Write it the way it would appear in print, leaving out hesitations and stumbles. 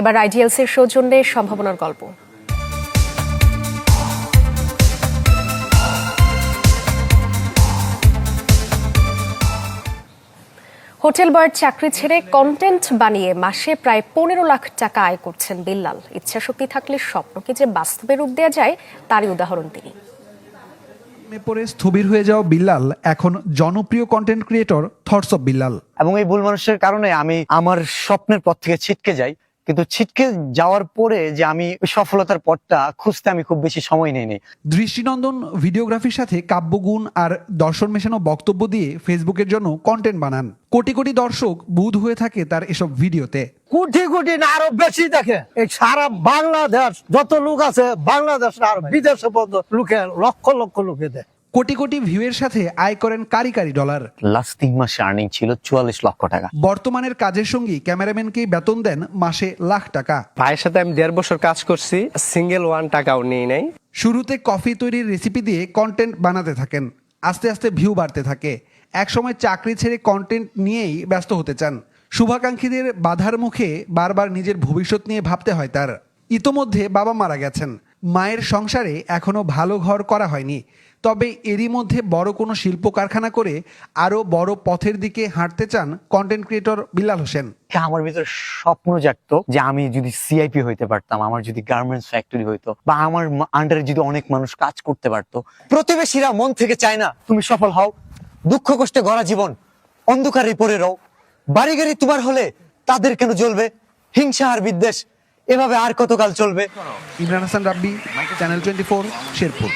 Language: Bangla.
এবার আইডিএলসির সৌজন্যে সম্ভাবনার গল্প। হোটেল বয়ের চাকরি ছেড়ে কন্টেন্ট বানিয়ে মাসে প্রায় 15 লাখ টাকা আয় করছেন বিল্লাল। ইচ্ছাশক্তি থাকলে স্বপ্নকে যে বাস্তবে রূপ দেওয়া যায় তারই উদাহরণ তিনি। পরে স্থবির হয়ে যাওয়া বিল্লাল এখন জনপ্রিয় content creator thoughts of Billal. এবং এই ভুল মানুষের কারণে আমি আমার স্বপ্নের পথ থেকে ছিটকে যাই, কিন্তু ছিটকে যাওয়ার পরে যে আমি সফলতার পথটা খুঁজতে আমি খুব বেশি সময় নেইনি। দৃষ্টিনন্দন ভিডিওগ্রাফির সাথে কাব্যগুণ আর দর্শন মেশানো বক্তব্য দিয়ে ফেসবুকের জন্য কন্টেন্ট বানান। কোটি কোটি দর্শক বুঁদ হয়ে থাকে তার এসব ভিডিওতে। কোটি কোটি না আরো বেশি দেখে। এই সারা বাংলাদেশ যত লোক আছে, বাংলাদেশ আর বিদেশে লোকে লক্ষ লক্ষ লোকে দেয়। কোটি কোটি ভিউয়ের সাথে আয় করেন কারি কারি ডলার। লাস্ট 3 মাসে আর্নিং ছিল 44 লক্ষ টাকা। বর্তমানের কাজের সঙ্গী ক্যামেরাম্যানকেই বেতন দেন মাসে লাখ টাকা। ভাইয়ের সাথে আমি 1.5 বছর কাজ করছি, সিঙ্গেল 1 টাকাও নিই নাই। শুরুতে কফি তৈরির রেসিপি দিয়ে কন্টেন্ট বানাতে থাকেন, আস্তে আস্তে ভিউ বাড়তে থাকে। একসময় চাকরি ছেড়ে কন্টেন্ট নিয়েই ব্যস্ত হতে চান। শুভাকাঙ্ক্ষীদের বাধার মুখে বারবার নিজের ভবিষ্যৎ নিয়ে ভাবতে হয় তার। ইতোমধ্যে বাবা মারা গেছেন, মায়ের সংসারে এখনো ভালো ঘর করা হয়নি। তবে এরই মধ্যে বড় কোনো শিল্প কারখানা করে আরো বড় পথের দিকে হাঁটতে চান কন্টেন্ট ক্রিয়েটর বিল্লাল হোসেন। আমার ভিতরে স্বপ্ন জাগতো যে আমি যদি সিআইপি হইতে পারতাম, আমার যদি গার্মেন্টস ফ্যাক্টরি হইতো, বা আমার আন্ডারে যদি অনেক মানুষ কাজ করতে পারতো। প্রতিবেশীরা মন থেকে চায় না তুমি সফল হও, দুঃখ কষ্টে গড়া জীবন অন্ধকারে পড়ে রও। বাড়ি গাড়ি তোমার হলে তাদের কেন জ্বলবে, হিংসা আর বিদ্বেষ এভাবে আর কতকাল চলবে। ইমরান হাসান রাব্বি, চ্যানেল 24, শেরপুর।